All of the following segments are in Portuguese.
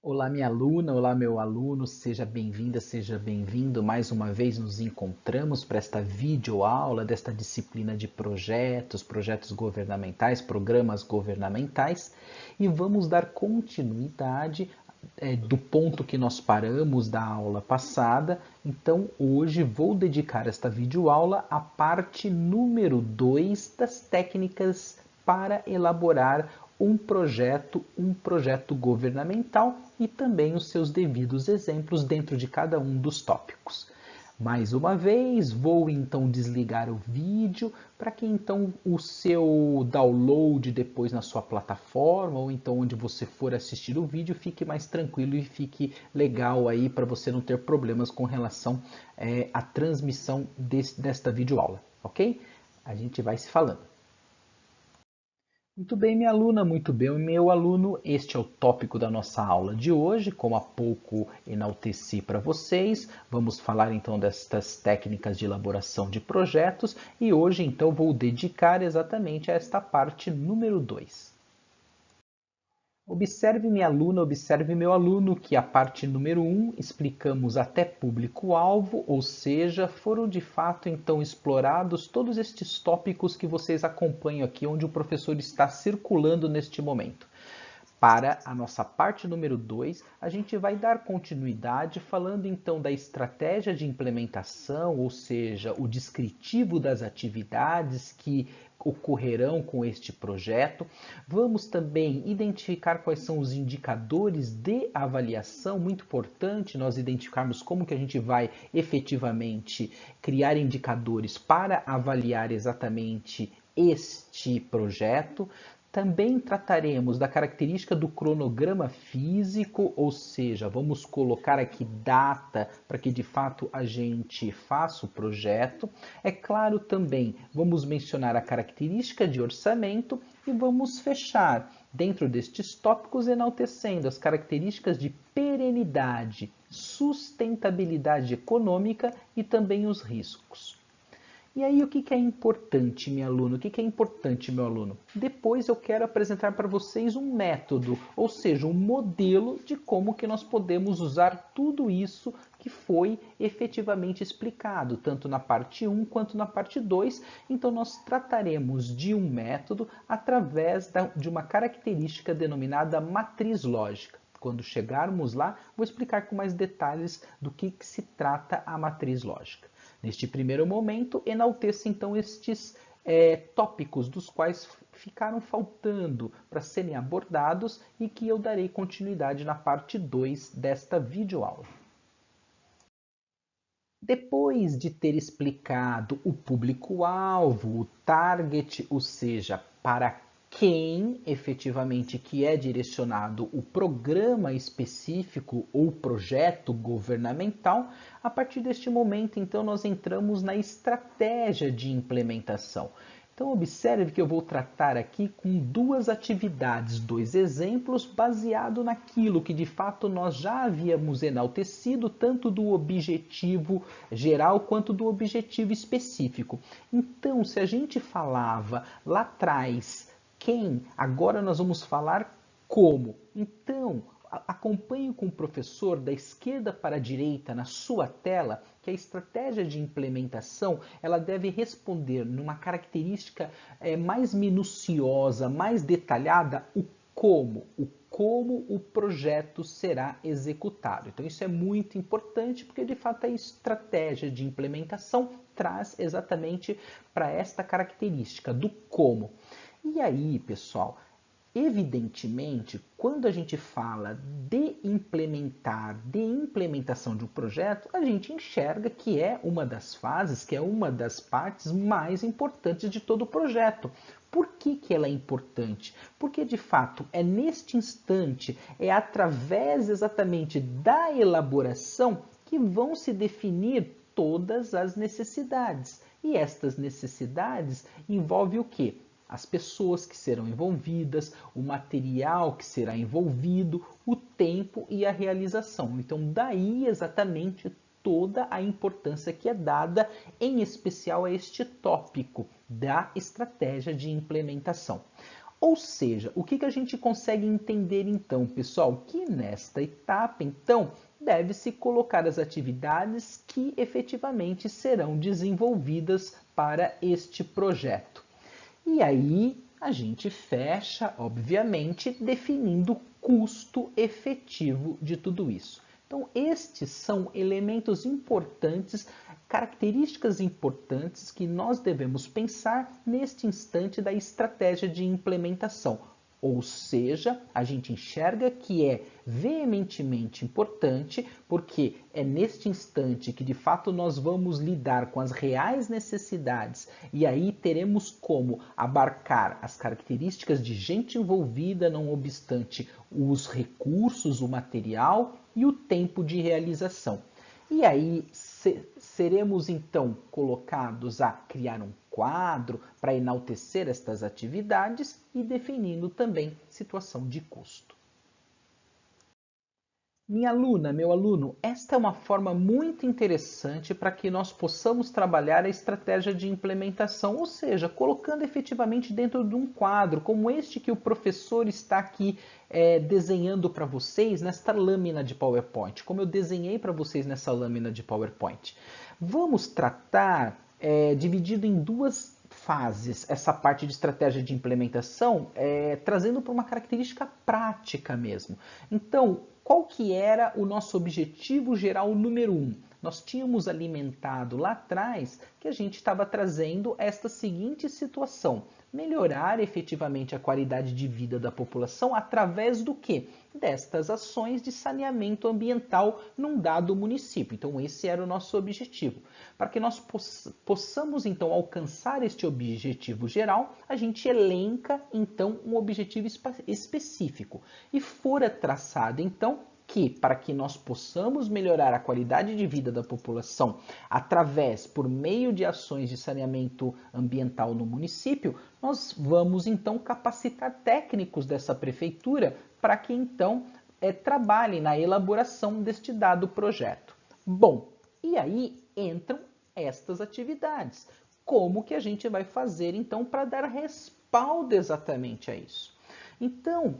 Olá, minha aluna, olá, meu aluno, seja bem-vinda, seja bem-vindo. Mais uma vez nos encontramos para esta videoaula desta disciplina de projetos governamentais, programas governamentais, e vamos dar continuidade do ponto que nós paramos da aula passada. Então, hoje vou dedicar esta videoaula à parte número 2 das técnicas para elaborar um projeto governamental e também os seus devidos exemplos dentro de cada um dos tópicos. Mais uma vez, vou então desligar o vídeo para que então o seu download depois na sua plataforma ou então onde você for assistir o vídeo fique mais tranquilo e fique legal aí para você não ter problemas com relação à transmissão desta videoaula, ok? A gente vai se falando. Muito bem, minha aluna, muito bem, meu aluno. Este é o tópico da nossa aula de hoje. Como há pouco enalteci para vocês, vamos falar então destas técnicas de elaboração de projetos e hoje então vou dedicar exatamente a esta parte número 2. Observe, minha aluna, observe, meu aluno, que a parte número 1 explicamos até público-alvo, ou seja, foram de fato então explorados todos estes tópicos que vocês acompanham aqui, onde o professor está circulando neste momento. Para a nossa parte número 2, a gente vai dar continuidade falando então da estratégia de implementação, ou seja, o descritivo das atividades que ocorrerão com este projeto. Vamos também identificar quais são os indicadores de avaliação, muito importante nós identificarmos como que a gente vai efetivamente criar indicadores para avaliar exatamente este projeto. Também trataremos da característica do cronograma físico, ou seja, vamos colocar aqui data para que de fato a gente faça o projeto. É claro, também vamos mencionar a característica de orçamento e vamos fechar dentro destes tópicos enaltecendo as características de perenidade, sustentabilidade econômica e também os riscos. E aí, o que é importante, minha aluna? O que é importante, meu aluno? Depois eu quero apresentar para vocês um método, ou seja, um modelo de como que nós podemos usar tudo isso que foi efetivamente explicado, tanto na parte 1 quanto na parte 2. Então, nós trataremos de um método através de uma característica denominada matriz lógica. Quando chegarmos lá, vou explicar com mais detalhes do que se trata a matriz lógica. Neste primeiro momento, enalteço então estes tópicos dos quais ficaram faltando para serem abordados e que eu darei continuidade na parte 2 desta videoaula. Depois de ter explicado o público-alvo, o target, ou seja, para quem efetivamente que é direcionado o programa específico ou projeto governamental, a partir deste momento, então, nós entramos na estratégia de implementação. Então, observe que eu vou tratar aqui com duas atividades, dois exemplos, baseado naquilo que de fato nós já havíamos enaltecido, tanto do objetivo geral quanto do objetivo específico. Então, se a gente falava lá atrás quem, agora nós vamos falar como. Então, acompanhe com o professor da esquerda para a direita na sua tela que a estratégia de implementação ela deve responder numa característica mais minuciosa, mais detalhada, o como o projeto será executado. Então isso é muito importante porque de fato a estratégia de implementação traz exatamente para esta característica do como. E aí, pessoal, evidentemente, quando a gente fala de implementação de um projeto, a gente enxerga que é uma das fases, que é uma das partes mais importantes de todo o projeto. Por que ela é importante? Porque, de fato, é neste instante, é através exatamente da elaboração que vão se definir todas as necessidades. E estas necessidades envolvem o quê? As pessoas que serão envolvidas, o material que será envolvido, o tempo e a realização. Então, daí exatamente toda a importância que é dada, em especial a este tópico da estratégia de implementação. Ou seja, o que a gente consegue entender então, pessoal? Que nesta etapa, então, deve-se colocar as atividades que efetivamente serão desenvolvidas para este projeto. E aí a gente fecha, obviamente, definindo o custo efetivo de tudo isso. Então, estes são elementos importantes, características importantes que nós devemos pensar neste instante da estratégia de implementação. Ou seja, a gente enxerga que é veementemente importante, porque é neste instante que de fato nós vamos lidar com as reais necessidades e aí teremos como abarcar as características de gente envolvida, não obstante os recursos, o material e o tempo de realização. E aí seremos então colocados a criar um quadro para enaltecer estas atividades e definindo também situação de custo. Minha aluna, meu aluno, esta é uma forma muito interessante para que nós possamos trabalhar a estratégia de implementação, ou seja, colocando efetivamente dentro de um quadro, como este que o professor está aqui desenhando para vocês nesta lâmina de PowerPoint, como eu desenhei para vocês nessa lâmina de PowerPoint. Vamos tratar, dividido em duas fases, essa parte de estratégia de implementação, trazendo para uma característica prática mesmo. Então, qual que era o nosso objetivo geral número 1? Nós tínhamos alimentado lá atrás que a gente estava trazendo esta seguinte situação: melhorar efetivamente a qualidade de vida da população através do quê? Destas ações de saneamento ambiental num dado município. Então esse era o nosso objetivo. Para que nós possamos então alcançar este objetivo geral, a gente elenca então um objetivo específico e fora traçado então que, para que nós possamos melhorar a qualidade de vida da população através, por meio de ações de saneamento ambiental no município, nós vamos então capacitar técnicos dessa prefeitura para que então trabalhem na elaboração deste dado projeto. Bom, e aí entram estas atividades. Como que a gente vai fazer então para dar respaldo exatamente a isso? Então,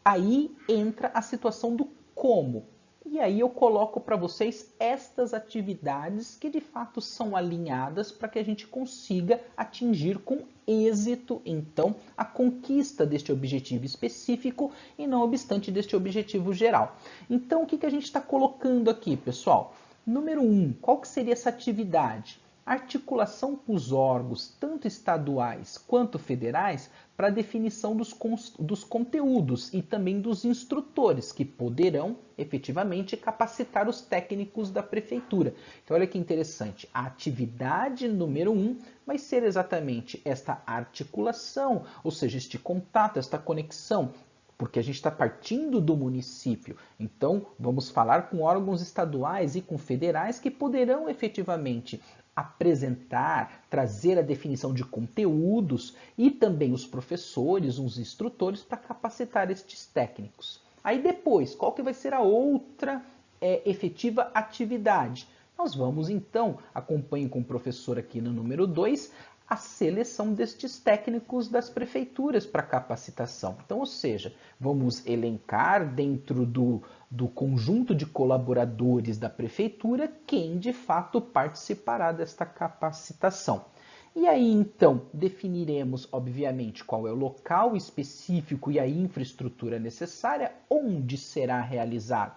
aí entra a situação do como. E aí eu coloco para vocês estas atividades que de fato são alinhadas para que a gente consiga atingir com êxito, então, a conquista deste objetivo específico e não obstante deste objetivo geral. Então, o que a gente está colocando aqui, pessoal? Número 1, qual que seria essa atividade? Articulação com os órgãos, tanto estaduais quanto federais, para a definição dos conteúdos e também dos instrutores, que poderão efetivamente capacitar os técnicos da prefeitura. Então, olha que interessante, a atividade número 1 vai ser exatamente esta articulação, ou seja, este contato, esta conexão, porque a gente está partindo do município. Então, vamos falar com órgãos estaduais e com federais que poderão efetivamente apresentar, trazer a definição de conteúdos e também os professores, os instrutores para capacitar estes técnicos. Aí depois, qual que vai ser a outra efetiva atividade? Nós vamos então, acompanhe com o professor aqui no número 2, a seleção destes técnicos das prefeituras para capacitação. Então, ou seja, vamos elencar dentro do conjunto de colaboradores da prefeitura quem de fato participará desta capacitação. E aí então definiremos, obviamente, qual é o local específico e a infraestrutura necessária, onde será realizado.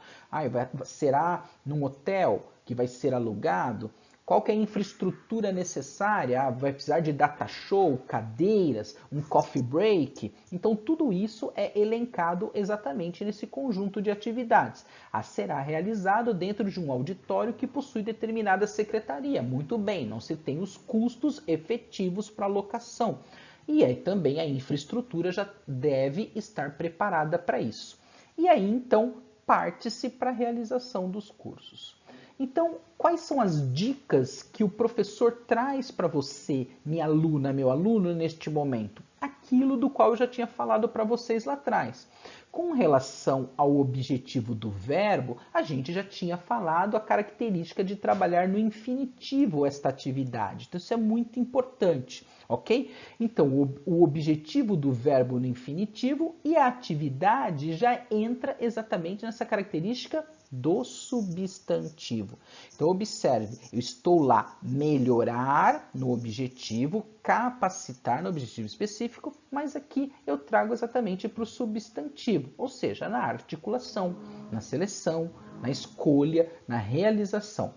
Será num hotel que vai ser alugado? Qual que é a infraestrutura necessária? Vai precisar de data show, cadeiras, um coffee break? Então, tudo isso é elencado exatamente nesse conjunto de atividades. Será realizado dentro de um auditório que possui determinada secretaria. Muito bem, não se tem os custos efetivos para a locação. E aí também a infraestrutura já deve estar preparada para isso. E aí, então, parte-se para a realização dos cursos. Então, quais são as dicas que o professor traz para você, minha aluna, meu aluno, neste momento? Aquilo do qual eu já tinha falado para vocês lá atrás. Com relação ao objetivo do verbo, a gente já tinha falado a característica de trabalhar no infinitivo esta atividade. Então, isso é muito importante. ok? Então, o objetivo do verbo no infinitivo e a atividade já entra exatamente nessa característica do substantivo. Então, observe, eu estou lá melhorar no objetivo, capacitar no objetivo específico, mas aqui eu trago exatamente para o substantivo, ou seja, na articulação, na seleção, na escolha, na realização.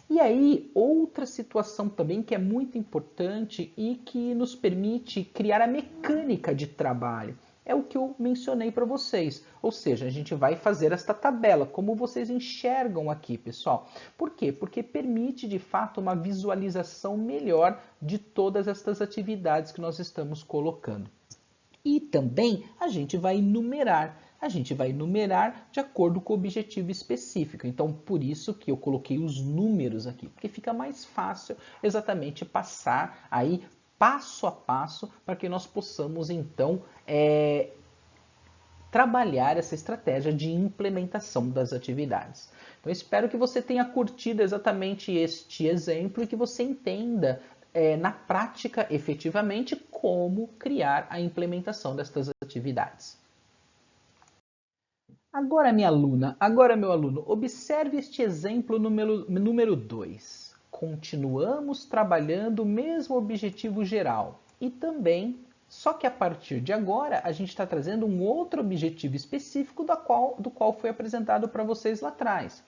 E aí, outra situação também que é muito importante e que nos permite criar a mecânica de trabalho. É o que eu mencionei para vocês. Ou seja, a gente vai fazer esta tabela, como vocês enxergam aqui, pessoal. Por quê? Porque permite, de fato, uma visualização melhor de todas estas atividades que nós estamos colocando. E também a gente vai enumerar. A gente vai enumerar de acordo com o objetivo específico. Então, por isso que eu coloquei os números aqui, porque fica mais fácil exatamente passar aí passo a passo para que nós possamos, então, trabalhar essa estratégia de implementação das atividades. Então, espero que você tenha curtido exatamente este exemplo e que você entenda na prática, efetivamente, como criar a implementação destas atividades. Agora, minha aluna, agora, meu aluno, observe este exemplo número 2. Continuamos trabalhando o mesmo objetivo geral e também, só que a partir de agora, a gente está trazendo um outro objetivo específico do qual foi apresentado para vocês lá atrás.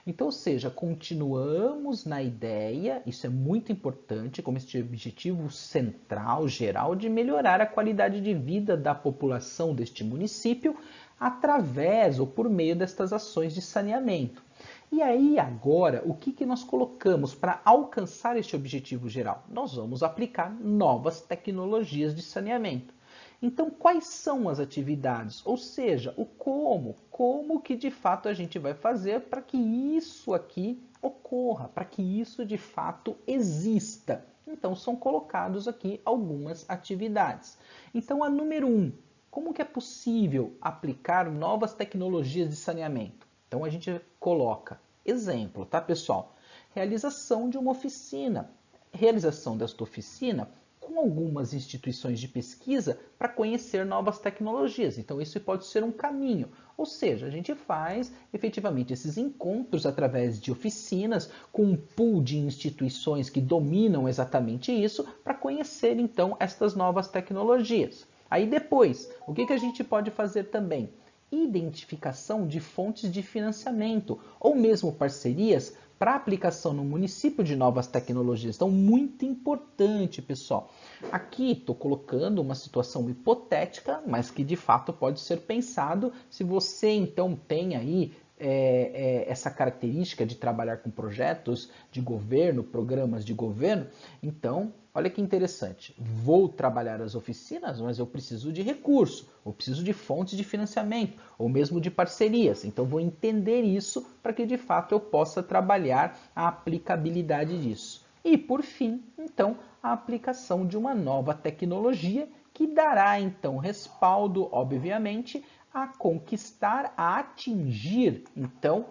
Então, ou seja, continuamos na ideia, isso é muito importante, como este objetivo central, geral, de melhorar a qualidade de vida da população deste município através ou por meio destas ações de saneamento. E aí, agora, o que nós colocamos para alcançar este objetivo geral? Nós vamos aplicar novas tecnologias de saneamento. Então, quais são as atividades? Ou seja, o como. Como que de fato a gente vai fazer para que isso aqui ocorra, para que isso de fato exista. Então, são colocados aqui algumas atividades. Então, a número 1, como que é possível aplicar novas tecnologias de saneamento? Então, a gente coloca exemplo, tá, pessoal? Realização de uma oficina. Realização desta oficina com algumas instituições de pesquisa para conhecer novas tecnologias. Então, isso pode ser um caminho. Ou seja, a gente faz efetivamente esses encontros através de oficinas com um pool de instituições que dominam exatamente isso para conhecer, então, estas novas tecnologias. Aí depois, o que a gente pode fazer também? Identificação de fontes de financiamento ou mesmo parcerias para aplicação no município de novas tecnologias. Então, muito importante, pessoal. Aqui estou colocando uma situação hipotética, mas que de fato pode ser pensado se você então tem aí essa característica de trabalhar com projetos de governo, programas de governo. Então, olha que interessante. Vou trabalhar as oficinas, mas eu preciso de recurso, eu preciso de fontes de financiamento, ou mesmo de parcerias. Então, vou entender isso para que de fato eu possa trabalhar a aplicabilidade disso. E, por fim, então, a aplicação de uma nova tecnologia que dará, então, respaldo, obviamente, a conquistar, a atingir, então,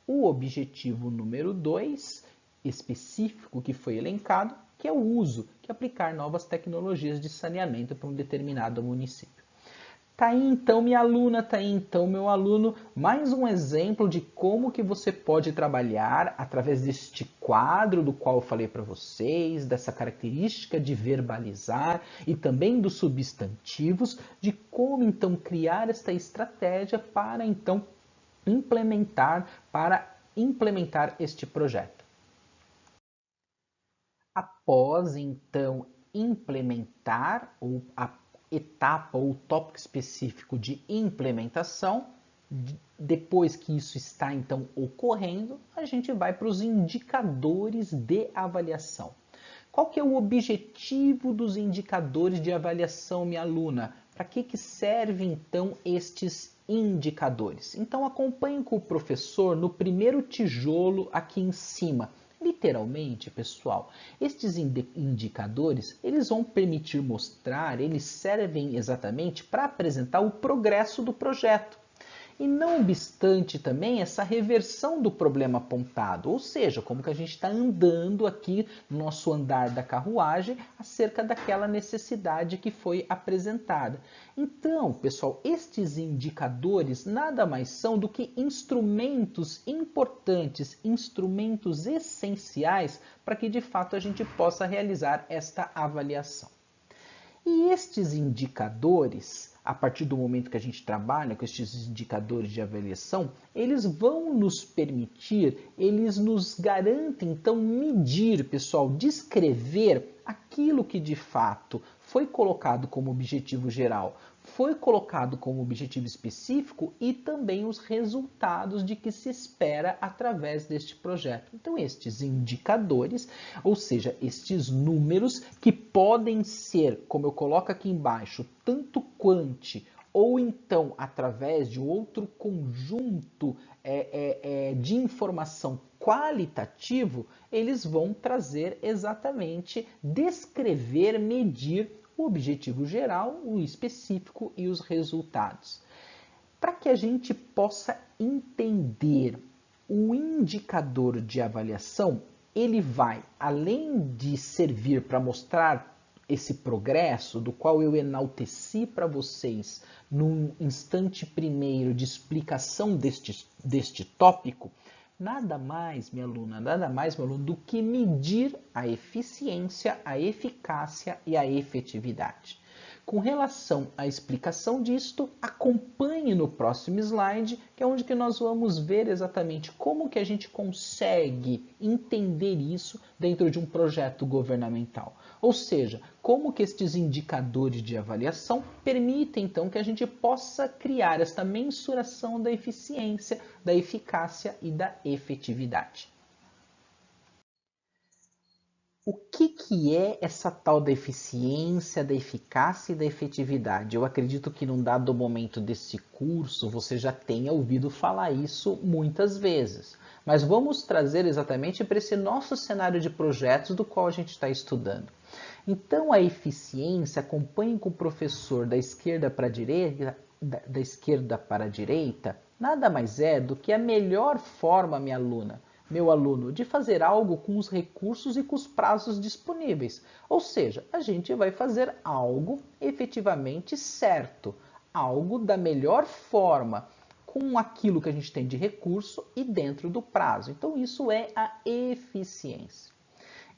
o objetivo número 2, específico que foi elencado, que é o uso, que é aplicar novas tecnologias de saneamento para um determinado município. Tá aí então minha aluna, tá aí então meu aluno, mais um exemplo de como que você pode trabalhar através deste quadro do qual eu falei para vocês, dessa característica de verbalizar e também dos substantivos, de como então criar esta estratégia para então implementar este projeto. Após então implementar a etapa ou tópico específico de implementação, depois que isso está então ocorrendo, a gente vai para os indicadores de avaliação. Qual que é o objetivo dos indicadores de avaliação, minha aluna? Para que servem então estes indicadores? Então acompanhe com o professor no primeiro tijolo aqui em cima. Literalmente, pessoal, estes indicadores, eles vão permitir mostrar, eles servem exatamente para apresentar o progresso do projeto. E não obstante também essa reversão do problema apontado, ou seja, como que a gente está andando aqui no nosso andar da carruagem acerca daquela necessidade que foi apresentada. Então, pessoal, estes indicadores nada mais são do que instrumentos importantes, instrumentos essenciais para que de fato a gente possa realizar esta avaliação. E estes indicadores, a partir do momento que a gente trabalha com estes indicadores de avaliação, eles vão nos permitir, eles nos garantem, então, medir, pessoal, descrever aquilo que de fato foi colocado como objetivo geral, foi colocado como objetivo específico e também os resultados de que se espera através deste projeto. Então, estes indicadores, ou seja, estes números que podem ser, como eu coloco aqui embaixo, tanto quant ou então através de outro conjunto de informação qualitativo, eles vão trazer exatamente, descrever, medir o objetivo geral, o específico e os resultados. Para que a gente possa entender o indicador de avaliação, ele vai, além de servir para mostrar esse progresso, do qual eu enalteci para vocês num instante primeiro de explicação deste tópico, nada mais, minha aluna, nada mais, meu aluno, do que medir a eficiência, a eficácia e a efetividade. Com relação à explicação disto, acompanhe no próximo slide, que é onde que nós vamos ver exatamente como que a gente consegue entender isso dentro de um projeto governamental. Ou seja, como que estes indicadores de avaliação permitem, então, que a gente possa criar esta mensuração da eficiência, da eficácia e da efetividade. O que é essa tal da eficiência, da eficácia e da efetividade? Eu acredito que num dado momento desse curso você já tenha ouvido falar isso muitas vezes. Mas vamos trazer exatamente para esse nosso cenário de projetos do qual a gente está estudando. Então a eficiência, acompanhe com o professor da esquerda para a direita, da esquerda para a direita, nada mais é do que a melhor forma, minha aluna, meu aluno, de fazer algo com os recursos e com os prazos disponíveis. Ou seja, a gente vai fazer algo efetivamente certo, algo da melhor forma, com aquilo que a gente tem de recurso e dentro do prazo. Então, isso é a eficiência.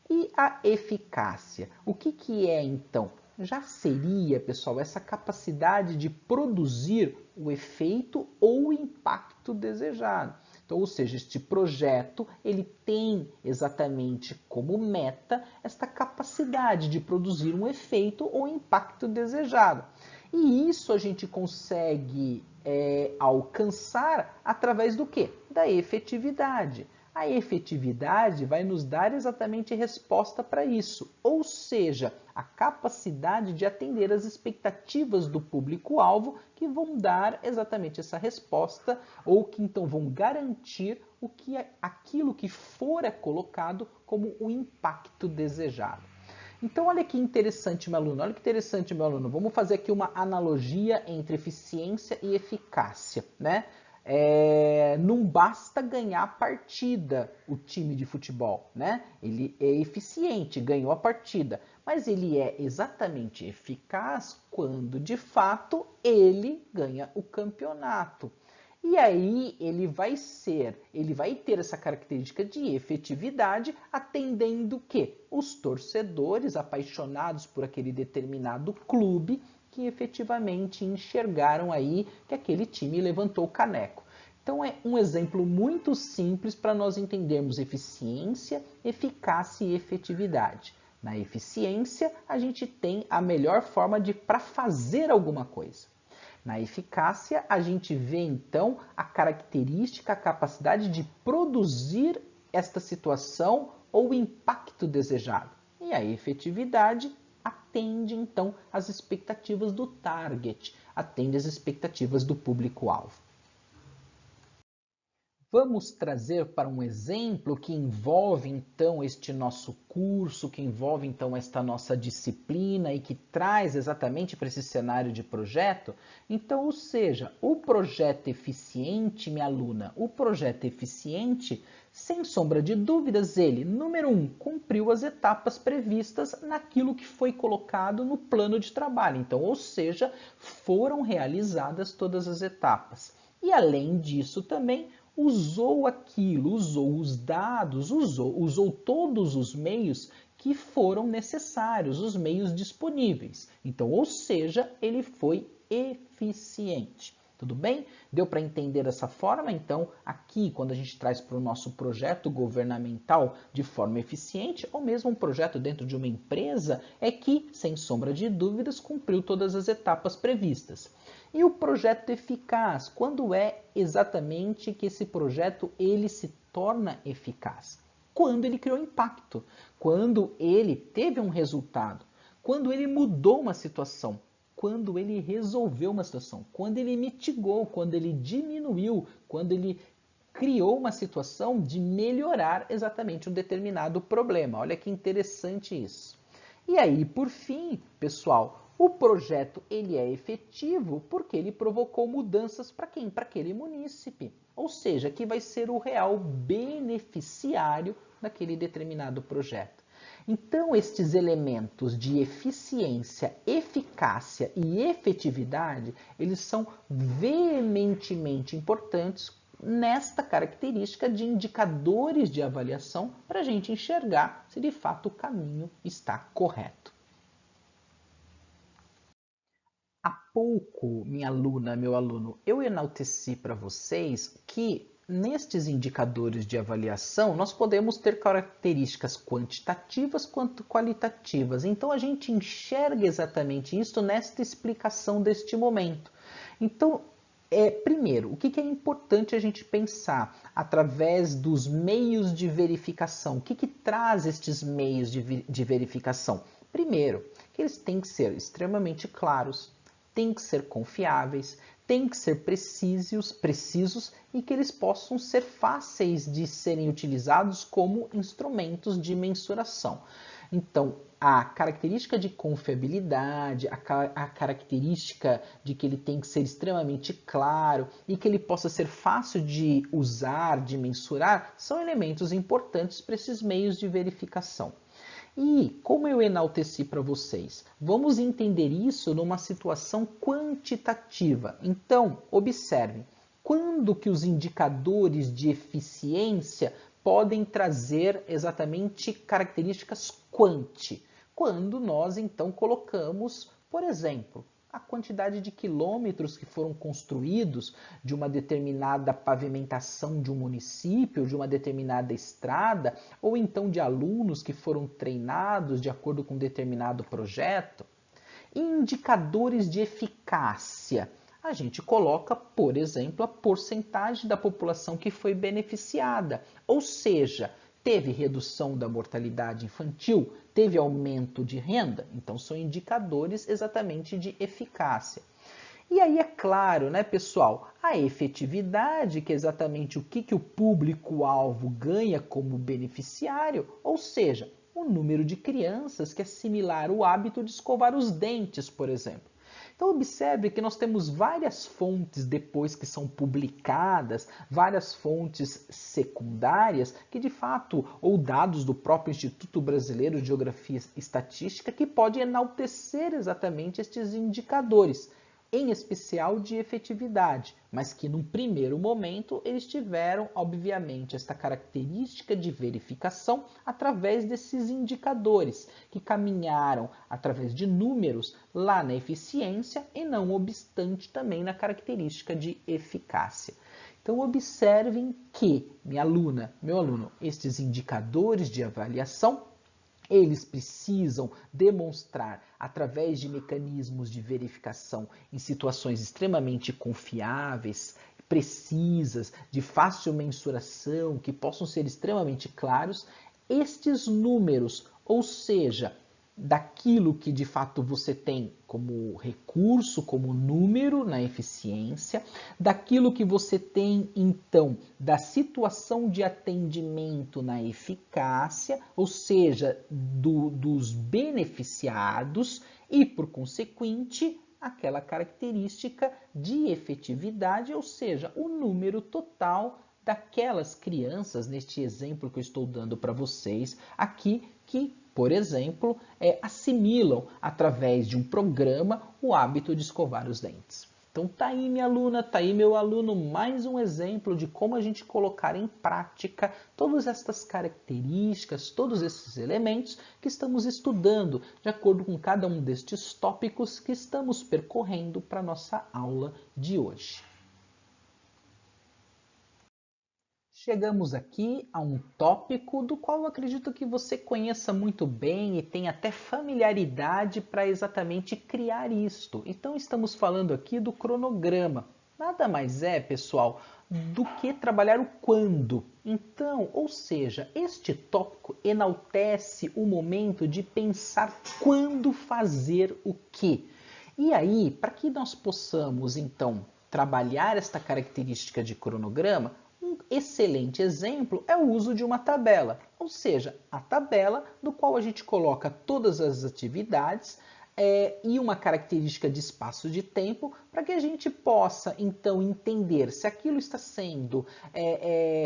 E a eficácia? O que é, então? Já seria, pessoal, essa capacidade de produzir o efeito ou o impacto desejado. Então, ou seja, este projeto ele tem exatamente como meta esta capacidade de produzir um efeito ou impacto desejado. E isso a gente consegue alcançar através do quê? Da efetividade. A efetividade vai nos dar exatamente resposta para isso, ou seja, a capacidade de atender às expectativas do público-alvo que vão dar exatamente essa resposta ou que então vão garantir aquilo que for colocado como o impacto desejado. Então, olha que interessante, meu aluno. Olha que interessante, meu aluno. Vamos fazer aqui uma analogia entre eficiência e eficácia, né? Não basta ganhar a partida o time de futebol, né? Ele é eficiente, ganhou a partida, mas ele é exatamente eficaz quando, de fato, ele ganha o campeonato. E aí ele vai ter essa característica de efetividade, atendendo o quê? Os torcedores apaixonados por aquele determinado clube que efetivamente enxergaram aí que aquele time levantou o caneco. Então é um exemplo muito simples para nós entendermos eficiência, eficácia e efetividade. Na eficiência, a gente tem a melhor forma para fazer alguma coisa. Na eficácia, a gente vê então a característica, a capacidade de produzir esta situação ou o impacto desejado. E a efetividade atende então às expectativas do target, atende às expectativas do público-alvo. Vamos trazer para um exemplo que envolve então este nosso curso, que envolve então esta nossa disciplina e que traz exatamente para esse cenário de projeto. Então, ou seja, o projeto eficiente, minha aluna, o projeto eficiente, sem sombra de dúvidas, ele, número 1, cumpriu as etapas previstas naquilo que foi colocado no plano de trabalho. Então, ou seja, foram realizadas todas as etapas. E além disso também, usou aquilo, usou os dados, usou todos os meios que foram necessários, os meios disponíveis. Então, ou seja, ele foi eficiente. Tudo bem? Deu para entender dessa forma? Então, aqui, quando a gente traz para o nosso projeto governamental de forma eficiente, ou mesmo um projeto dentro de uma empresa, é que, sem sombra de dúvidas, cumpriu todas as etapas previstas. E o projeto eficaz? Quando é exatamente que esse projeto ele se torna eficaz? Quando ele criou impacto, quando ele teve um resultado, quando ele mudou uma situação, quando ele resolveu uma situação, quando ele mitigou, quando ele diminuiu, quando ele criou uma situação de melhorar exatamente um determinado problema. Olha que interessante isso. E aí, por fim, pessoal, o projeto ele é efetivo porque ele provocou mudanças para quem? Para aquele munícipe. Ou seja, que vai ser o real beneficiário daquele determinado projeto. Então, estes elementos de eficiência, eficácia e efetividade, eles são veementemente importantes nesta característica de indicadores de avaliação para a gente enxergar se de fato o caminho está correto. Há pouco, minha aluna, meu aluno, eu enalteci para vocês que nestes indicadores de avaliação nós podemos ter características quantitativas quanto qualitativas. Então a gente enxerga exatamente isso nesta explicação deste momento. Então, primeiro, o que é importante a gente pensar através dos meios de verificação? O que traz estes meios de verificação? Primeiro, que eles têm que ser extremamente claros, têm que ser confiáveis, têm que ser precisos e que eles possam ser fáceis de serem utilizados como instrumentos de mensuração. Então, a característica de confiabilidade, a característica de que ele tem que ser extremamente claro e que ele possa ser fácil de usar, de mensurar, são elementos importantes para esses meios de verificação. E, como eu enalteci para vocês, vamos entender isso numa situação quantitativa. Então, observem, quando que os indicadores de eficiência podem trazer exatamente características quanti? Quando nós, então, colocamos, por exemplo, a quantidade de quilômetros que foram construídos de uma determinada pavimentação de um município, de uma determinada estrada, ou então de alunos que foram treinados de acordo com um determinado projeto. Indicadores de eficácia. A gente coloca, por exemplo, a porcentagem da população que foi beneficiada, ou seja, teve redução da mortalidade infantil, teve aumento de renda, então são indicadores exatamente de eficácia. E aí é claro, né, pessoal, a efetividade, que é exatamente o que o público-alvo ganha como beneficiário, ou seja, o número de crianças que assimilaram o hábito de escovar os dentes, por exemplo. Então observe que nós temos várias fontes depois que são publicadas, várias fontes secundárias que de fato, ou dados do próprio Instituto Brasileiro de Geografia e Estatística, que podem enaltecer exatamente estes indicadores, em especial de efetividade, mas que num primeiro momento eles tiveram, obviamente, esta característica de verificação através desses indicadores, que caminharam através de números lá na eficiência e não obstante também na característica de eficácia. Então observem que, minha aluna, meu aluno, estes indicadores de avaliação eles precisam demonstrar, através de mecanismos de verificação em situações extremamente confiáveis, precisas, de fácil mensuração, que possam ser extremamente claros, estes números, ou seja, daquilo que de fato você tem como recurso, como número na eficiência, daquilo que você tem então da situação de atendimento na eficácia, ou seja, dos beneficiados e, por consequente, aquela característica de efetividade, ou seja, o número total daquelas crianças, neste exemplo que eu estou dando para vocês aqui, que, por exemplo, assimilam através de um programa o hábito de escovar os dentes. Então tá aí minha aluna, tá aí meu aluno, mais um exemplo de como a gente colocar em prática todas estas características, todos esses elementos que estamos estudando de acordo com cada um destes tópicos que estamos percorrendo para a nossa aula de hoje. Chegamos aqui a um tópico do qual eu acredito que você conheça muito bem e tem até familiaridade para exatamente criar isto. Então estamos falando aqui do cronograma. Nada mais é, pessoal, do que trabalhar o quando. Então, ou seja, este tópico enaltece o momento de pensar quando fazer o quê. E aí, para que nós possamos então trabalhar esta característica de cronograma, um excelente exemplo é o uso de uma tabela, ou seja, a tabela do qual a gente coloca todas as atividades e uma característica de espaço de tempo para que a gente possa então entender se aquilo está sendo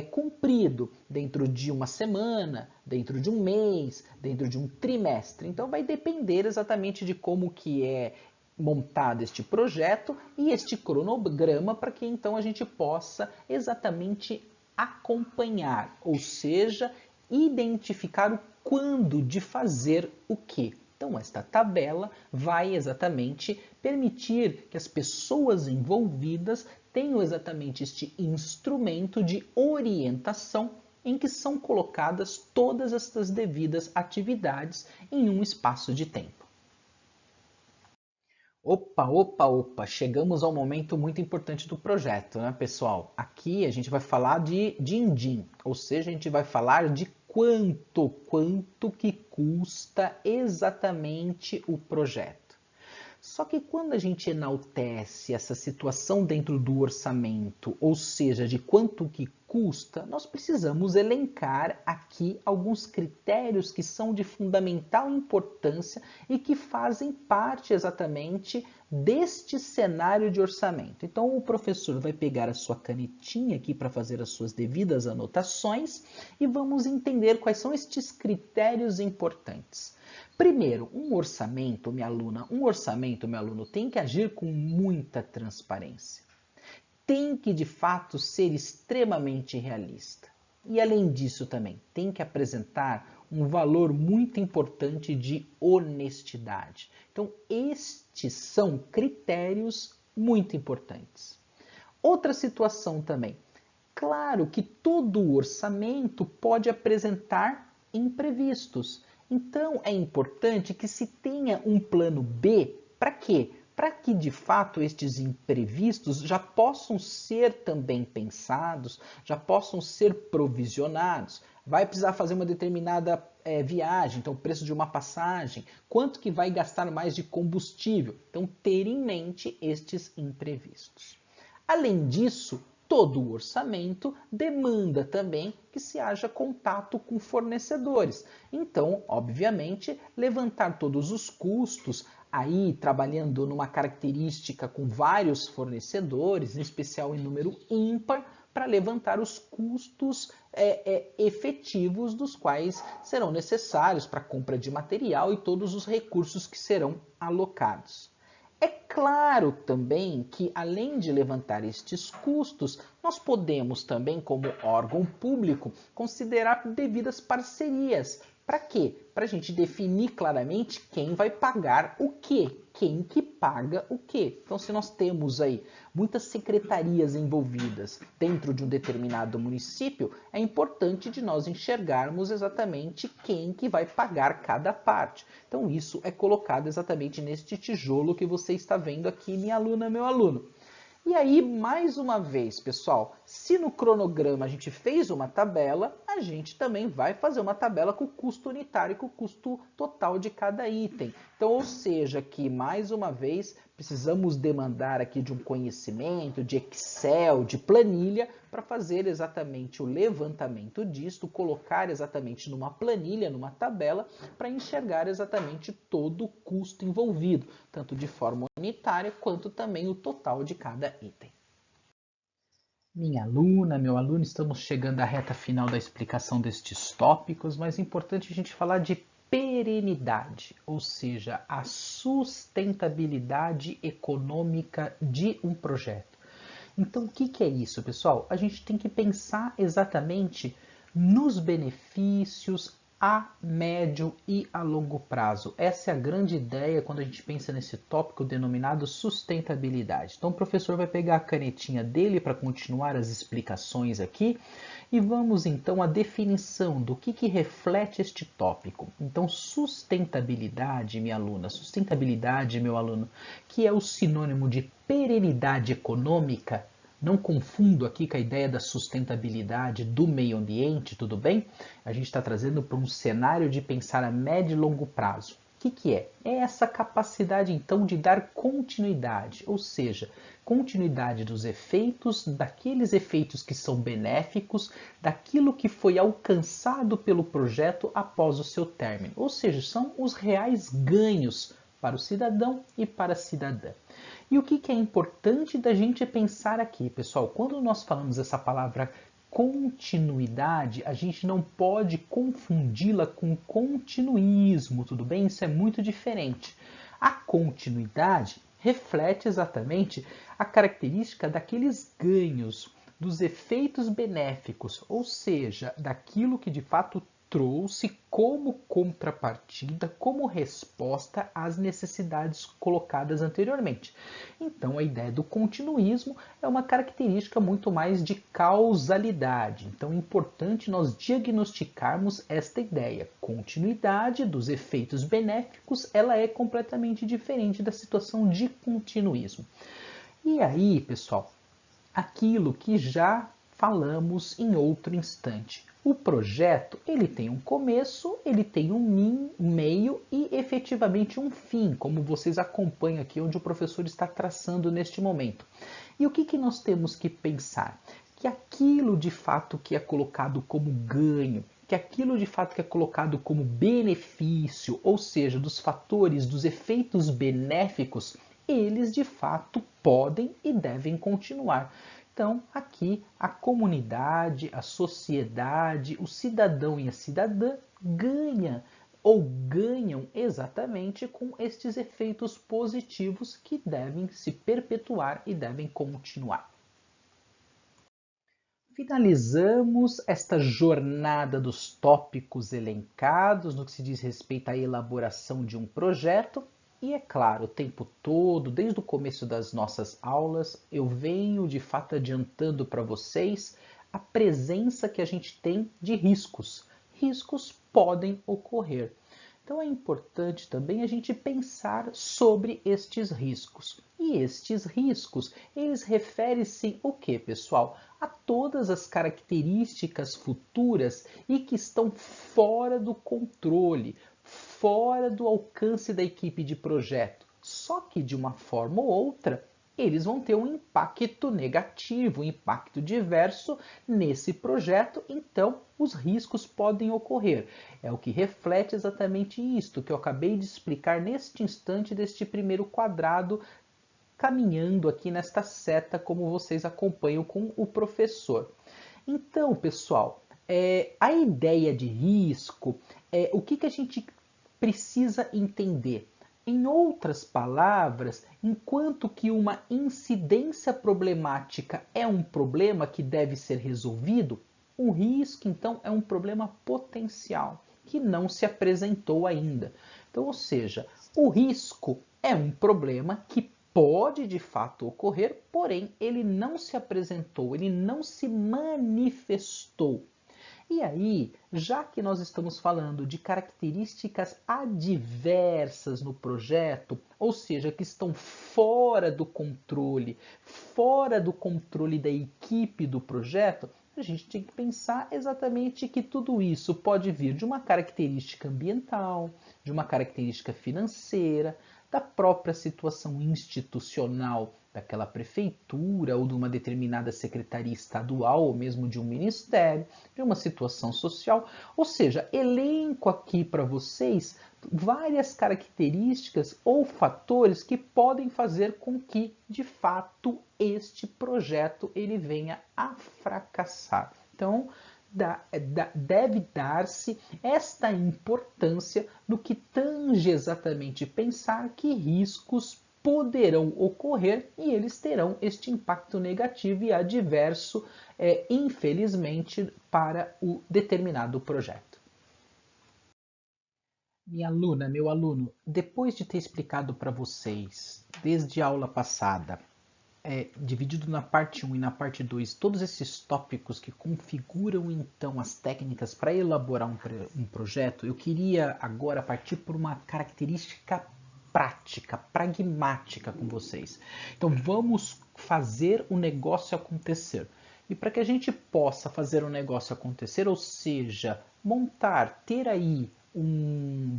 cumprido dentro de uma semana, dentro de um mês, dentro de um trimestre. Então vai depender exatamente de como que é montado este projeto e este cronograma para que então a gente possa exatamente acompanhar, ou seja, identificar o quando de fazer o que. Então esta tabela vai exatamente permitir que as pessoas envolvidas tenham exatamente este instrumento de orientação em que são colocadas todas estas devidas atividades em um espaço de tempo. Opa, opa, opa! Chegamos ao momento muito importante do projeto, né, pessoal? Aqui a gente vai falar de din-din, ou seja, a gente vai falar de quanto que custa exatamente o projeto. Só que quando a gente enaltece essa situação dentro do orçamento, ou seja, de quanto que custa, nós precisamos elencar aqui alguns critérios que são de fundamental importância e que fazem parte exatamente deste cenário de orçamento. Então o professor vai pegar a sua canetinha aqui para fazer as suas devidas anotações e vamos entender quais são estes critérios importantes. Primeiro, um orçamento, minha aluno, tem que agir com muita transparência. Tem que, de fato, ser extremamente realista. E, além disso, também tem que apresentar um valor muito importante de honestidade. Então, estes são critérios muito importantes. Outra situação também. Claro que todo orçamento pode apresentar imprevistos. Então, é importante que se tenha um plano B. Para quê? Para que, de fato, estes imprevistos já possam ser também pensados, já possam ser provisionados. Vai precisar fazer uma determinada viagem, então o preço de uma passagem, quanto que vai gastar mais de combustível. Então, ter em mente estes imprevistos. Além disso, todo o orçamento demanda também que se haja contato com fornecedores. Então, obviamente, levantar todos os custos, aí trabalhando numa característica com vários fornecedores, em especial em número ímpar, para levantar os custos efetivos dos quais serão necessários para a compra de material e todos os recursos que serão alocados. É claro também que, além de levantar estes custos, nós podemos também, como órgão público, considerar devidas parcerias. Para quê? Para a gente definir claramente quem vai pagar o quê, quem que paga o quê. Então, se nós temos aí muitas secretarias envolvidas dentro de um determinado município, é importante de nós enxergarmos exatamente quem que vai pagar cada parte. Então, isso é colocado exatamente neste tijolo que você está vendo aqui, minha aluna, meu aluno. E aí, mais uma vez, pessoal, Se no cronograma a gente fez uma tabela, a gente também vai fazer uma tabela com o custo unitário, com o custo total de cada item. Então, ou seja, que mais uma vez precisamos demandar aqui de um conhecimento, de Excel, de planilha, para fazer exatamente o levantamento disto, colocar exatamente numa planilha, numa tabela, para enxergar exatamente todo o custo envolvido, tanto de forma unitária quanto também o total de cada item. Minha aluna, meu aluno, estamos chegando à reta final da explicação destes tópicos, mas é importante a gente falar de perenidade, ou seja, a sustentabilidade econômica de um projeto. Então, o que é isso, pessoal? A gente tem que pensar exatamente nos benefícios a médio e a longo prazo. Essa é a grande ideia quando a gente pensa nesse tópico denominado sustentabilidade. Então, o professor vai pegar a canetinha dele para continuar as explicações aqui e vamos então à definição do que reflete este tópico. Então, sustentabilidade, minha aluna, sustentabilidade, meu aluno, que é o sinônimo de perenidade econômica. Não confundo aqui com a ideia da sustentabilidade do meio ambiente, tudo bem? A gente está trazendo para um cenário de pensar a médio e longo prazo. O que é? É essa capacidade, então, de dar continuidade, ou seja, continuidade dos efeitos, daqueles efeitos que são benéficos, daquilo que foi alcançado pelo projeto após o seu término. Ou seja, são os reais ganhos para o cidadão e para a cidadã. E o que é importante da gente pensar aqui, pessoal? Quando nós falamos essa palavra continuidade, a gente não pode confundi-la com continuismo, tudo bem? Isso é muito diferente. A continuidade reflete exatamente a característica daqueles ganhos, dos efeitos benéficos, ou seja, daquilo que de fato trouxe como contrapartida, como resposta às necessidades colocadas anteriormente. Então, a ideia do continuismo é uma característica muito mais de causalidade. Então, é importante nós diagnosticarmos esta ideia. Continuidade dos efeitos benéficos, ela é completamente diferente da situação de continuismo. E aí, pessoal, aquilo que já falamos em outro instante. O projeto, ele tem um começo, ele tem um meio e efetivamente um fim, como vocês acompanham aqui onde o professor está traçando neste momento. E o que nós temos que pensar? Que aquilo de fato que é colocado como ganho, que aquilo de fato que é colocado como benefício, ou seja, dos fatores, dos efeitos benéficos, eles de fato podem e devem continuar. Então, aqui a comunidade, a sociedade, o cidadão e a cidadã ganham exatamente com estes efeitos positivos que devem se perpetuar e devem continuar. Finalizamos esta jornada dos tópicos elencados no que se diz respeito à elaboração de um projeto. E é claro, o tempo todo, desde o começo das nossas aulas, eu venho de fato adiantando para vocês a presença que a gente tem de riscos. Riscos podem ocorrer. Então é importante também a gente pensar sobre estes riscos. E estes riscos, eles referem-se o que, pessoal? A todas as características futuras e que estão fora do controle, fora do alcance da equipe de projeto. Só que de uma forma ou outra, eles vão ter um impacto negativo, um impacto diverso nesse projeto, então os riscos podem ocorrer. É o que reflete exatamente isto que eu acabei de explicar neste instante deste primeiro quadrado, caminhando aqui nesta seta, como vocês acompanham com o professor. Então, pessoal, a ideia de risco, o que a gente precisa entender? Em outras palavras, enquanto que uma incidência problemática é um problema que deve ser resolvido, o risco, então, é um problema potencial, que não se apresentou ainda. Então, ou seja, o risco é um problema que pode de fato ocorrer, porém ele não se apresentou, ele não se manifestou. E aí, já que nós estamos falando de características adversas no projeto, ou seja, que estão fora do controle da equipe do projeto, a gente tem que pensar exatamente que tudo isso pode vir de uma característica ambiental, de uma característica financeira, da própria situação institucional daquela prefeitura ou de uma determinada secretaria estadual ou mesmo de um ministério, de uma situação social. Ou seja, elenco aqui para vocês várias características ou fatores que podem fazer com que, de fato, este projeto ele venha a fracassar. Então, deve dar-se esta importância no que tange exatamente pensar que riscos poderão ocorrer e eles terão este impacto negativo e adverso, infelizmente, para o determinado projeto. Minha aluna, meu aluno, depois de ter explicado para vocês, desde a aula passada, dividido na parte 1 e na parte 2, todos esses tópicos que configuram então as técnicas para elaborar um projeto, eu queria agora partir por uma característica prática, pragmática com vocês. Então vamos fazer o negócio acontecer. E para que a gente possa fazer o negócio acontecer, ou seja, montar, ter aí um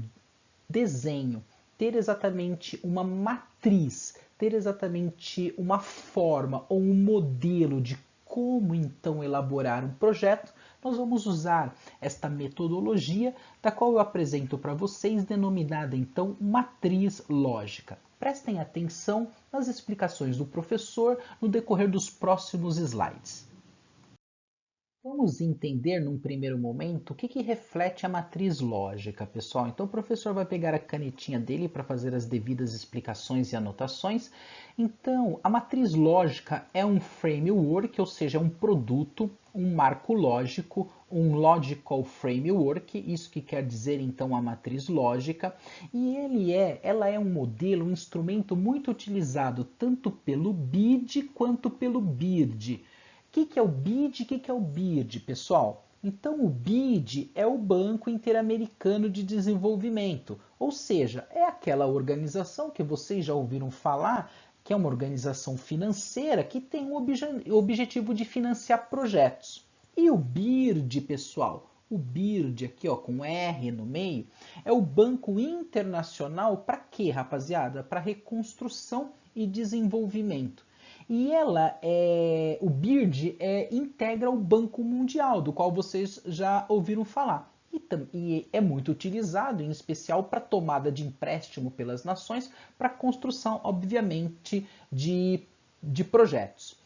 desenho, ter exatamente uma matriz, ter exatamente uma forma ou um modelo de como então elaborar um projeto, nós vamos usar esta metodologia da qual eu apresento para vocês, denominada então matriz lógica. Prestem atenção nas explicações do professor no decorrer dos próximos slides. Vamos entender num primeiro momento o que reflete a matriz lógica, pessoal. Então o professor vai pegar a canetinha dele para fazer as devidas explicações e anotações. Então a matriz lógica é um framework, ou seja, um produto, um marco lógico, um logical framework, isso que quer dizer então a matriz lógica, e ela é um modelo, um instrumento muito utilizado tanto pelo BID quanto pelo BIRD. O que é o BID? O que é o BIRD, pessoal? Então, o BID é o Banco Interamericano de Desenvolvimento, ou seja, é aquela organização que vocês já ouviram falar, que é uma organização financeira que tem o objetivo de financiar projetos. E o BIRD, pessoal? O BIRD, aqui ó, com R no meio, é o Banco Internacional para quê, rapaziada? Para reconstrução e desenvolvimento. E o BIRD integra o Banco Mundial, do qual vocês já ouviram falar. E é muito utilizado, em especial, para tomada de empréstimo pelas nações, para construção, obviamente, de projetos.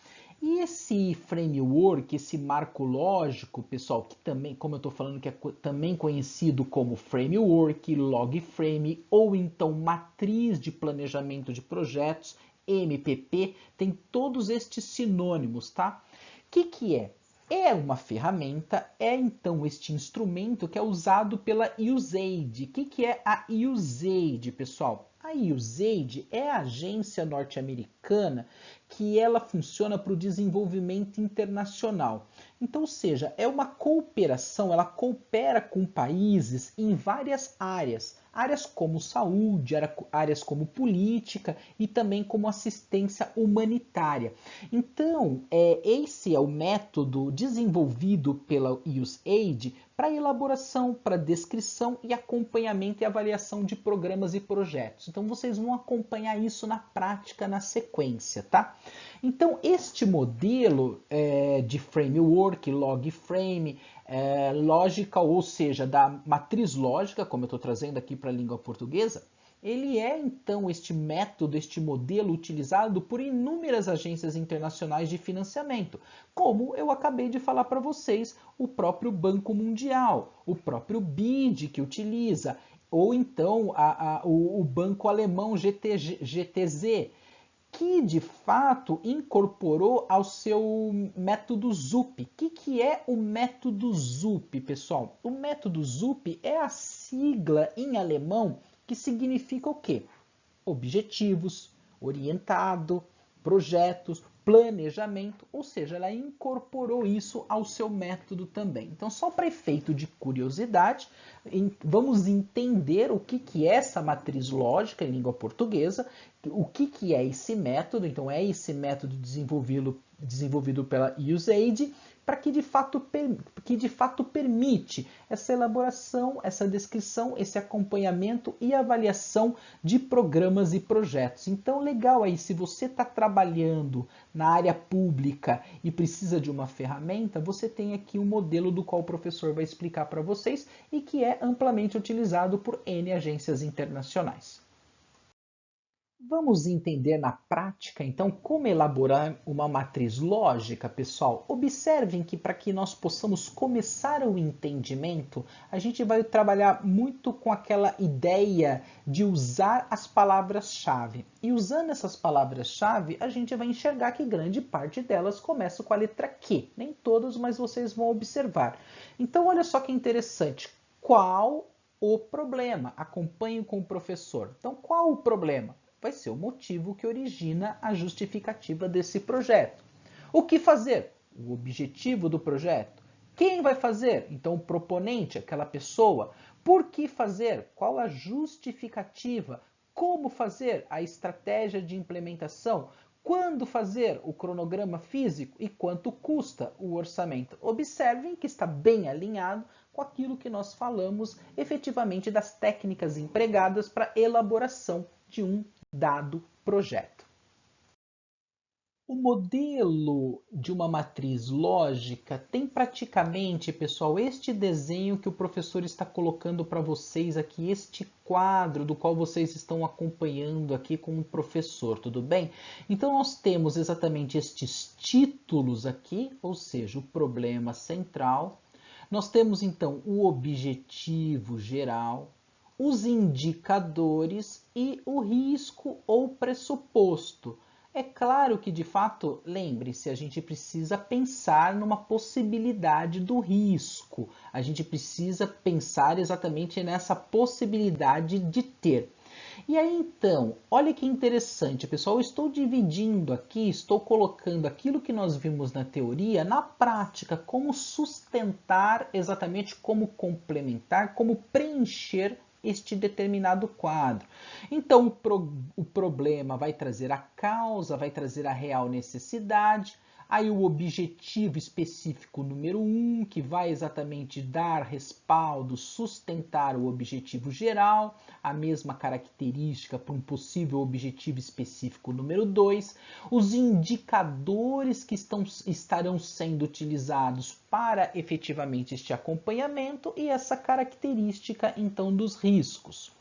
E esse framework, esse marco lógico, pessoal, que também, como eu estou falando, que é também conhecido como framework, log frame, ou então matriz de planejamento de projetos, MPP, tem todos estes sinônimos, tá? O que é? É uma ferramenta, é então este instrumento que é usado pela USAID. O que é a USAID, pessoal? A USAID é a agência norte-americana que ela funciona para o desenvolvimento internacional. Então, ou seja, é uma cooperação, ela coopera com países em várias áreas. Áreas como saúde, áreas como política e também como assistência humanitária. Então, esse é o método desenvolvido pela USAID para elaboração, para descrição e acompanhamento e avaliação de programas e projetos. Então, vocês vão acompanhar isso na prática, na sequência, tá? Então, este modelo de framework, log frame, logical, ou seja, da matriz lógica, como eu estou trazendo aqui para a língua portuguesa, ele é então este método, este modelo utilizado por inúmeras agências internacionais de financiamento, como eu acabei de falar para vocês, o próprio Banco Mundial, o próprio BID que utiliza, ou então o banco alemão GTZ, que de fato incorporou ao seu método ZUP. O que é o método ZUP, pessoal? O método ZUP é a sigla em alemão que significa o quê? Objetivos, orientado, projetos, planejamento, ou seja, ela incorporou isso ao seu método também. Então, só para efeito de curiosidade, vamos entender o que é essa matriz lógica em língua portuguesa, o que é esse método. Então, é esse método desenvolvido pela USAID, para que de fato permite essa elaboração, essa descrição, esse acompanhamento e avaliação de programas e projetos. Então, legal aí, se você está trabalhando na área pública e precisa de uma ferramenta, você tem aqui um modelo do qual o professor vai explicar para vocês e que é amplamente utilizado por N agências internacionais. Vamos entender na prática, então, como elaborar uma matriz lógica, pessoal? Observem que para que nós possamos começar o entendimento, a gente vai trabalhar muito com aquela ideia de usar as palavras-chave. E usando essas palavras-chave, a gente vai enxergar que grande parte delas começa com a letra Q. Nem todas, mas vocês vão observar. Então, olha só que interessante. Qual o problema? Acompanhe com o professor. Então, qual o problema? Vai ser o motivo que origina a justificativa desse projeto. O que fazer? O objetivo do projeto. Quem vai fazer? Então, o proponente, aquela pessoa. Por que fazer? Qual a justificativa? Como fazer? A estratégia de implementação. Quando fazer? O cronograma físico e quanto custa o orçamento. Observem que está bem alinhado com aquilo que nós falamos efetivamente das técnicas empregadas para a elaboração de um dado projeto. O modelo de uma matriz lógica tem praticamente, pessoal, este desenho que o professor está colocando para vocês aqui, este quadro do qual vocês estão acompanhando aqui com o professor, tudo bem? Então, nós temos exatamente estes títulos aqui, ou seja, o problema central. Nós temos, então, o objetivo geral, os indicadores e o risco ou pressuposto. É claro que, de fato, lembre-se, a gente precisa pensar numa possibilidade do risco. A gente precisa pensar exatamente nessa possibilidade de ter. E aí, então, olha que interessante, pessoal. Eu estou dividindo aqui, estou colocando aquilo que nós vimos na teoria na prática, como sustentar exatamente, como complementar, como preencher este determinado quadro. Então, o problema vai trazer a causa, vai trazer a real necessidade, aí o objetivo específico número 1, que vai exatamente dar respaldo, sustentar o objetivo geral, a mesma característica para um possível objetivo específico número 2, os indicadores que estarão sendo utilizados para efetivamente este acompanhamento e essa característica então dos riscos.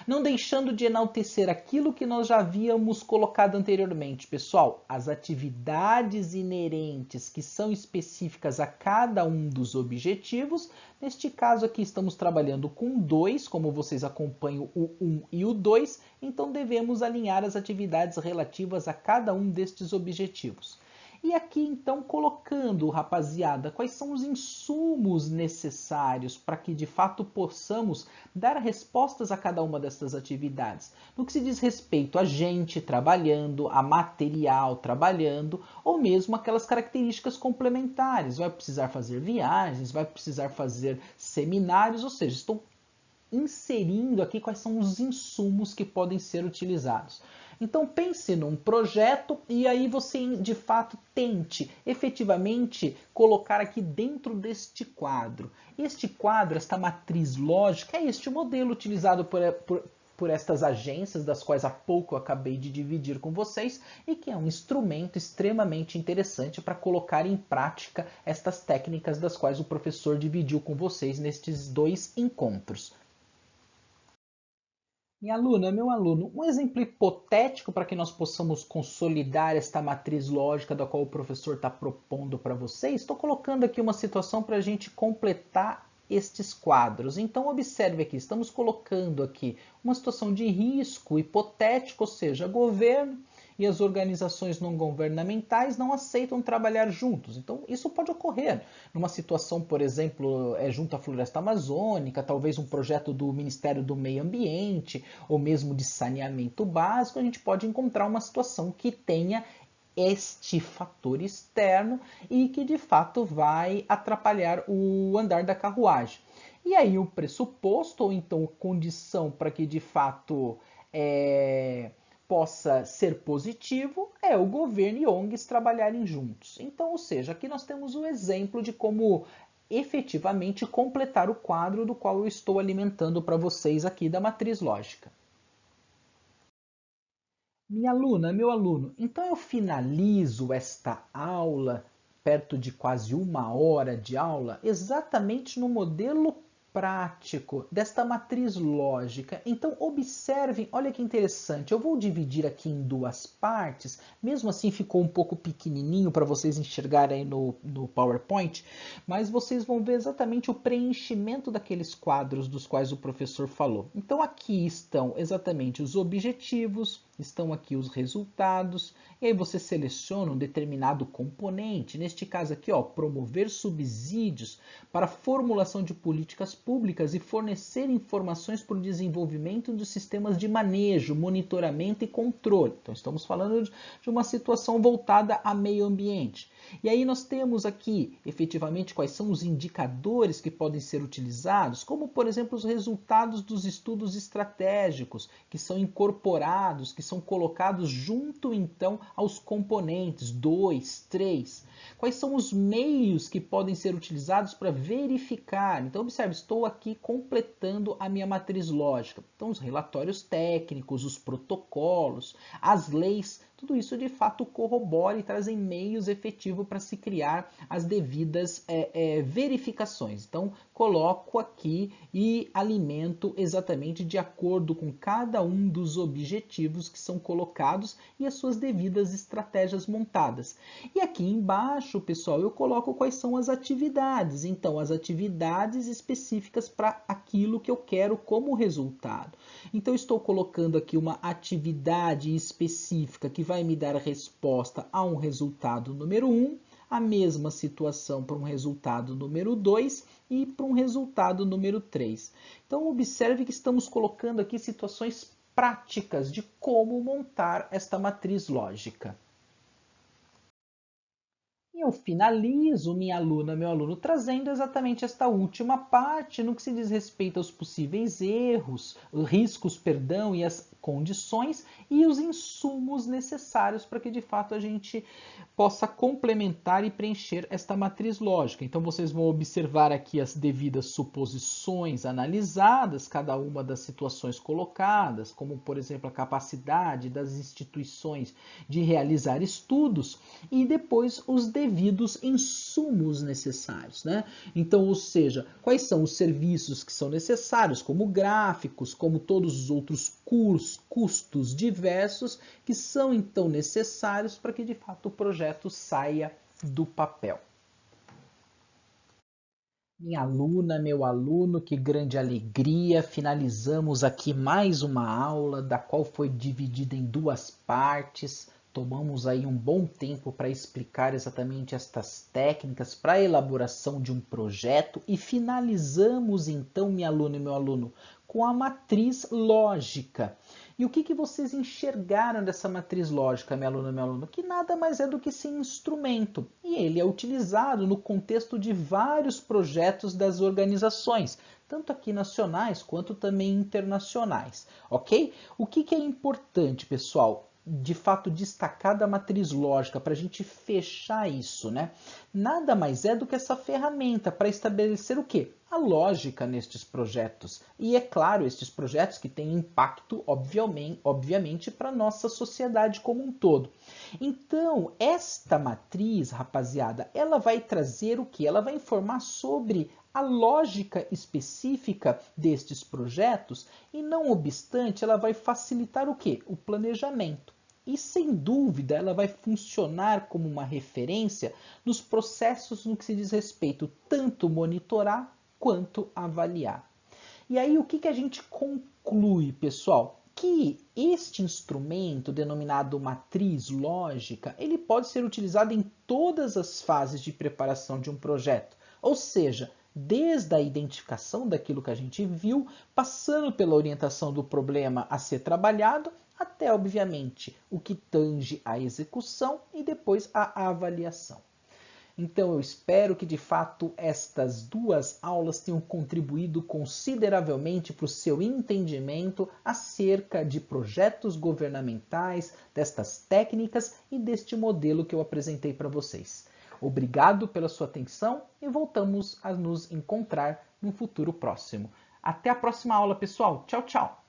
Não deixando de enaltecer aquilo que nós já havíamos colocado anteriormente, pessoal, as atividades inerentes que são específicas a cada um dos objetivos. Neste caso aqui estamos trabalhando com 2, como vocês acompanham o 1 e o 2, então devemos alinhar as atividades relativas a cada um destes objetivos. E aqui, então, colocando, rapaziada, quais são os insumos necessários para que, de fato, possamos dar respostas a cada uma dessas atividades. No que se diz respeito a gente trabalhando, a material trabalhando, ou mesmo aquelas características complementares. Vai precisar fazer viagens, vai precisar fazer seminários, ou seja, estou inserindo aqui quais são os insumos que podem ser utilizados. Então pense num projeto e aí você de fato tente efetivamente colocar aqui dentro deste quadro. Este quadro, esta matriz lógica, é este modelo utilizado por estas agências, das quais há pouco eu acabei de dividir com vocês, e que é um instrumento extremamente interessante para colocar em prática estas técnicas das quais o professor dividiu com vocês nestes 2 encontros. Minha aluna, meu aluno, um exemplo hipotético para que nós possamos consolidar esta matriz lógica da qual o professor está propondo para vocês. Estou colocando aqui uma situação para a gente completar estes quadros. Então, observe aqui, estamos colocando aqui uma situação de risco hipotético, ou seja, governo e as organizações não governamentais não aceitam trabalhar juntos. Então, isso pode ocorrer numa situação, por exemplo, junto à floresta amazônica, talvez um projeto do Ministério do Meio Ambiente, ou mesmo de saneamento básico, a gente pode encontrar uma situação que tenha este fator externo e que de fato vai atrapalhar o andar da carruagem. E aí o pressuposto, ou então condição para que de fato possa ser positivo, é o governo e ONGs trabalharem juntos. Então, ou seja, aqui nós temos o exemplo de como efetivamente completar o quadro do qual eu estou alimentando para vocês aqui da matriz lógica. Minha aluna, meu aluno, então eu finalizo esta aula perto de quase 1 hora de aula, exatamente no modelo prático desta matriz lógica. Então observem, olha que interessante, eu vou dividir aqui em 2 partes, mesmo assim ficou um pouco pequenininho para vocês enxergarem aí no PowerPoint, mas vocês vão ver exatamente o preenchimento daqueles quadros dos quais o professor falou. Então aqui estão exatamente os objetivos, estão aqui os resultados, e aí você seleciona um determinado componente, neste caso aqui, ó, promover subsídios para a formulação de políticas públicas e fornecer informações para o desenvolvimento de sistemas de manejo, monitoramento e controle. Então estamos falando de uma situação voltada a meio ambiente. E aí nós temos aqui, efetivamente, quais são os indicadores que podem ser utilizados, como, por exemplo, os resultados dos estudos estratégicos, que são incorporados, que são colocados junto, então, aos componentes 2, 3. Quais são os meios que podem ser utilizados para verificar? Então, observe, estou aqui completando a minha matriz lógica. Então, os relatórios técnicos, os protocolos, as leis, tudo isso de fato corrobora e trazem meios efetivos para se criar as devidas verificações. Então, coloco aqui e alimento exatamente de acordo com cada um dos objetivos que são colocados e as suas devidas estratégias montadas. E aqui embaixo, pessoal, eu coloco quais são as atividades. Então, as atividades específicas para aquilo que eu quero como resultado. Então, estou colocando aqui uma atividade específica que vai me dar a resposta a um resultado número 1, a mesma situação para um resultado número 2 e para um resultado número 3. Então, observe que estamos colocando aqui situações práticas de como montar esta matriz lógica. E eu finalizo, minha aluna, meu aluno, trazendo exatamente esta última parte no que se diz respeito aos possíveis riscos, perdão, e as condições e os insumos necessários para que de fato a gente possa complementar e preencher esta matriz lógica. Então vocês vão observar aqui as devidas suposições analisadas, cada uma das situações colocadas, como por exemplo a capacidade das instituições de realizar estudos e depois os devidos insumos necessários, né? Então, ou seja, quais são os serviços que são necessários, como gráficos, como todos os outros custos diversos que são então necessários para que de fato o projeto saia do papel. Minha aluna, meu aluno, que grande alegria! Finalizamos aqui mais uma aula, da qual foi dividida em 2 partes. Tomamos aí um bom tempo para explicar exatamente estas técnicas para a elaboração de um projeto e finalizamos então, minha aluna e meu aluno, com a matriz lógica. E o que vocês enxergaram dessa matriz lógica, minha aluna e meu aluno? Que nada mais é do que esse instrumento. E ele é utilizado no contexto de vários projetos das organizações, tanto aqui nacionais quanto também internacionais, ok? O que é importante, pessoal? De fato destacar da matriz lógica para a gente fechar isso, né? Nada mais é do que essa ferramenta para estabelecer o quê? A lógica nestes projetos. E é claro, estes projetos que têm impacto, obviamente, para a nossa sociedade como um todo. Então, esta matriz, rapaziada, ela vai trazer o que? Ela vai informar sobre a lógica específica destes projetos e, não obstante, ela vai facilitar o quê? O planejamento. E, sem dúvida, ela vai funcionar como uma referência nos processos no que se diz respeito tanto monitorar quanto avaliar. E aí, o que a gente conclui, pessoal? Que este instrumento, denominado matriz lógica, ele pode ser utilizado em todas as fases de preparação de um projeto. Ou seja, desde a identificação daquilo que a gente viu, passando pela orientação do problema a ser trabalhado até, obviamente, o que tange a execução e depois a avaliação. Então eu espero que de fato estas duas aulas tenham contribuído consideravelmente para o seu entendimento acerca de projetos governamentais, destas técnicas e deste modelo que eu apresentei para vocês. Obrigado pela sua atenção e voltamos a nos encontrar no futuro próximo. Até a próxima aula, pessoal. Tchau, tchau!